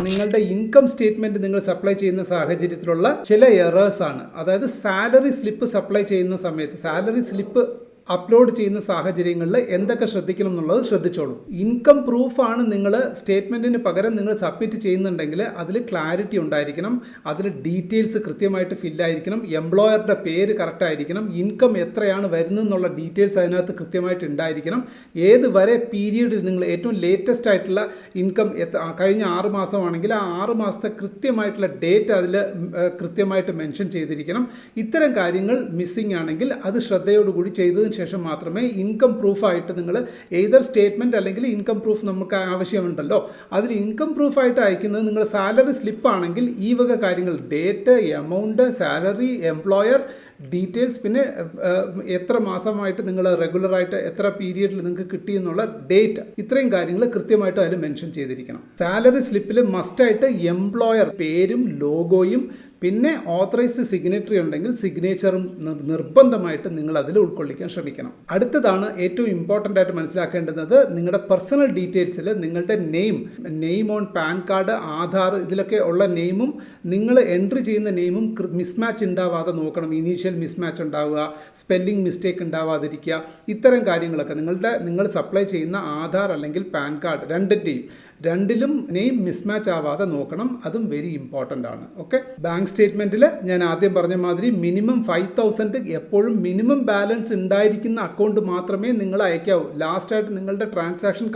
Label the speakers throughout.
Speaker 1: നിങ്ങളുടെ income statement നിങ്ങൾ supply ചെയ്യുന്ന സാഹചര്യത്തിലുള്ള ചില എറേഴ്സ് ആണ്. അതായത് സാലറി സ്ലിപ്പ് സപ്ലൈ ചെയ്യുന്ന സമയത്ത് സാലറി സ്ലിപ്പ് അപ്ലോഡ് ചെയ്യുന്ന സാഹചര്യങ്ങളിൽ എന്തൊക്കെ ശ്രദ്ധിക്കണം എന്നുള്ളത് ശ്രദ്ധിച്ചോളൂ. ഇൻകം പ്രൂഫാണ് നിങ്ങൾ സ്റ്റേറ്റ്മെൻറ്റിന് പകരം നിങ്ങൾ സബ്മിറ്റ് ചെയ്യുന്നുണ്ടെങ്കിൽ അതിൽ ക്ലാരിറ്റി ഉണ്ടായിരിക്കണം, അതിൽ ഡീറ്റെയിൽസ് കൃത്യമായിട്ട് ഫില്ലായിരിക്കണം, എംപ്ലോയറുടെ പേര് കറക്റ്റ് ആയിരിക്കണം, ഇൻകം എത്രയാണ് വരുന്നതെന്നുള്ള ഡീറ്റെയിൽസ് അതിനകത്ത് കൃത്യമായിട്ട് ഉണ്ടായിരിക്കണം, ഏത് വരെ പീരീഡിൽ നിങ്ങൾ ഏറ്റവും ലേറ്റസ്റ്റ് ആയിട്ടുള്ള ഇൻകം കഴിഞ്ഞ 6 മാസമാണെങ്കിൽ ആ 6 മാസത്തെ കൃത്യമായിട്ടുള്ള ഡേറ്റ് അതിൽ കൃത്യമായിട്ട് മെൻഷൻ ചെയ്തിരിക്കണം. ഇത്തരം കാര്യങ്ങൾ മിസ്സിംഗ് ആണെങ്കിൽ അത് ശ്രദ്ധയോടുകൂടി ചെയ്തതിന് ശേഷം മാത്രമേ ഇൻകം പ്രൂഫായിട്ട് നിങ്ങൾ ഏതർ സ്റ്റേറ്റ്മെൻറ്റ് അല്ലെങ്കിൽ ഇൻകം പ്രൂഫ് നമുക്ക് ആവശ്യമുണ്ടല്ലോ, അതിൽ ഇൻകം പ്രൂഫായിട്ട് അയക്കുന്നത് നിങ്ങൾ സാലറി സ്ലിപ്പാണെങ്കിൽ ഈ വക കാര്യങ്ങൾ date, amount, salary, employer details, പിന്നെ എത്ര മാസമായിട്ട് നിങ്ങൾ റെഗുലറായിട്ട് എത്ര പീരിയഡിൽ നിങ്ങൾക്ക് കിട്ടിയെന്നുള്ള ഡേറ്റ്, ഇത്രയും കാര്യങ്ങൾ കൃത്യമായിട്ട് അതിൽ മെൻഷൻ ചെയ്തിരിക്കണം. സാലറി സ്ലിപ്പിൽ മസ്റ്റായിട്ട് എംപ്ലോയർ പേരും ലോഗോയും പിന്നെ ഓതറൈസ്ഡ് സിഗ്നേറ്ററി ഉണ്ടെങ്കിൽ സിഗ്നേച്ചറും നിർബന്ധമായിട്ട് നിങ്ങൾ അതിൽ ഉൾക്കൊള്ളിക്കാൻ ശ്രമിക്കണം. അടുത്തതാണ് ഏറ്റവും ഇമ്പോർട്ടൻ്റ് ആയിട്ട് മനസ്സിലാക്കേണ്ടുന്നത്, നിങ്ങളുടെ പേഴ്സണൽ ഡീറ്റെയിൽസിൽ നിങ്ങളുടെ name on pan card, Aadhaar, ഇതിലൊക്കെ ഉള്ള നെയിമും നിങ്ങൾ എൻട്രി ചെയ്യുന്ന നെയിമും മിസ്മാച്ച് ഉണ്ടാവാതെ നോക്കണം. ഇനീഷ്യൽ മിസ്മാച്ച് ഉണ്ടാവുക, സ്പെല്ലിംഗ് മിസ്റ്റേക്ക് ഉണ്ടാവാതിരിക്കുക, ഇത്തരം കാര്യങ്ങളൊക്കെ നിങ്ങൾ സപ്ലൈ ചെയ്യുന്ന ആധാർ അല്ലെങ്കിൽ പാൻ കാർഡ് രണ്ടിലും നെയിം മിസ്മാച്ച് ആവാതെ നോക്കണം. അതും വെരി ഇമ്പോർട്ടൻ്റ് ആണ്. ഓക്കെ, ബാങ്ക് സ്റ്റേറ്റ്മെൻറ്റിൽ ഞാൻ ആദ്യം പറഞ്ഞ മാതിരി മിനിമം 5,000 എപ്പോഴും മിനിമം ബാലൻസ് ഉണ്ടായിരിക്കുന്ന അക്കൗണ്ട് മാത്രമേ നിങ്ങൾ അയക്കാവൂ. ലാസ്റ്റായിട്ട് നിങ്ങളുടെ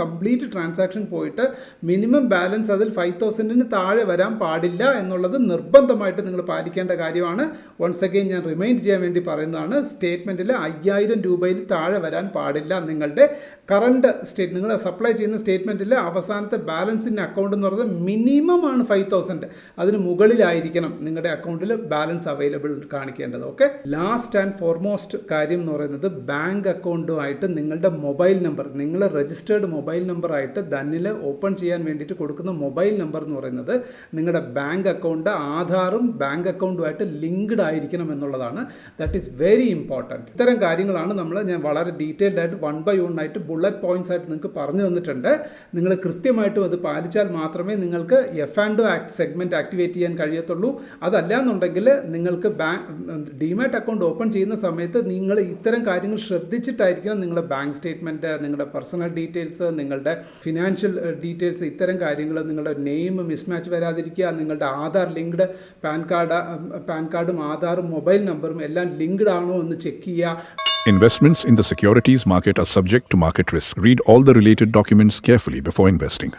Speaker 1: കംപ്ലീറ്റ് ട്രാൻസാക്ഷൻ പോയിട്ട് മിനിമം ബാലൻസ് അതിൽ 5,000 താഴെ വരാൻ പാടില്ല എന്നുള്ളത് നിർബന്ധമായിട്ട് നിങ്ങൾ പാലിക്കേണ്ട കാര്യമാണ്. വൺസ് അഗെയിൻ ഞാൻ റിമൈൻഡ് ചെയ്യാൻ വേണ്ടി പറയുന്നതാണ്, സ്റ്റേറ്റ്മെൻറ്റിൽ 5,000 രൂപയിൽ താഴെ വരാൻ പാടില്ല. നിങ്ങളുടെ കറണ്ട് നിങ്ങൾ സപ്ലൈ ചെയ്യുന്ന സ്റ്റേറ്റ്മെൻറ്റിൽ അവസാനത്തെ ബാലൻസിൻ്റെ അക്കൗണ്ട് എന്ന് പറയുന്നത് മിനിമം ആണ് 5,000, അതിന് മുകളിലായിരിക്കണം നിങ്ങളുടെ അക്കൗണ്ടിൽ ബാലൻസ് അവൈലബിൾ കാണിക്കേണ്ടത്. ഓക്കെ, ലാസ്റ്റ് ആൻഡ് ഫോർമോസ്റ്റ് കാര്യം എന്ന് പറയുന്നത് ബാങ്ക് അക്കൗണ്ടുമായിട്ട് നിങ്ങളുടെ മൊബൈൽ നമ്പർ, നിങ്ങൾ രജിസ്റ്റേർഡ് മൊബൈൽ നമ്പറായിട്ട് ധനിൽ ഓപ്പൺ ചെയ്യാൻ വേണ്ടിയിട്ട് കൊടുക്കുന്ന മൊബൈൽ നമ്പർ എന്ന് പറയുന്നത് നിങ്ങളുടെ ബാങ്ക് അക്കൗണ്ട് ആധാറും ബാങ്ക് അക്കൗണ്ടുമായിട്ട് ലിങ്ക്ഡ് ആയിരിക്കണം എന്നുള്ളതാണ്. That is very important. ഇത്തരം കാര്യങ്ങളാണ് ഞാൻ വളരെ ഡീറ്റെയിൽഡ് ആയിട്ട് 1 by 1 ആയിട്ട് ബുള്ളറ്റ് പോയിന്റ്സ് ആയിട്ട് നിങ്ങൾക്ക് പറഞ്ഞു തന്നിട്ടുണ്ട്. നിങ്ങൾ കൃത്യമായിട്ടും അത് പാലിച്ചാൽ മാത്രമേ നിങ്ങൾക്ക് F&O സെഗ്മെൻറ്റ് ആക്ടിവേറ്റ് ചെയ്യാൻ കഴിയത്തുള്ളൂ. അതല്ല എന്നുണ്ടെങ്കിൽ നിങ്ങൾക്ക് ഡിമാറ്റ് അക്കൗണ്ട് ഓപ്പൺ ചെയ്യുന്ന സമയത്ത് നിങ്ങൾ ഇത്തരം കാര്യങ്ങൾ ശ്രദ്ധിച്ചിട്ടായിരിക്കണം നിങ്ങളുടെ ബാങ്ക് സ്റ്റേറ്റ്മെൻറ്റ്, നിങ്ങളുടെ പേഴ്സണൽ ഡീറ്റെയിൽസ്, നിങ്ങളുടെ ഫിനാൻഷ്യൽ ഡീറ്റെയിൽസ്, ഇത്തരം കാര്യങ്ങൾ, നിങ്ങളുടെ നെയിം മിസ്മാച്ച് വരാതിരിക്കുക, നിങ്ങളുടെ ആധാർ ലിങ്ക്ഡ് പാൻ കാർഡും ആധാറും മൊബൈൽ നമ്പറും എല്ലാം ലിങ്ക്ഡ് ആണോ എന്ന് ചെക്ക് ചെയ്യുക.
Speaker 2: Investments in the securities market are subject to market risk. Read all the related documents carefully before investing.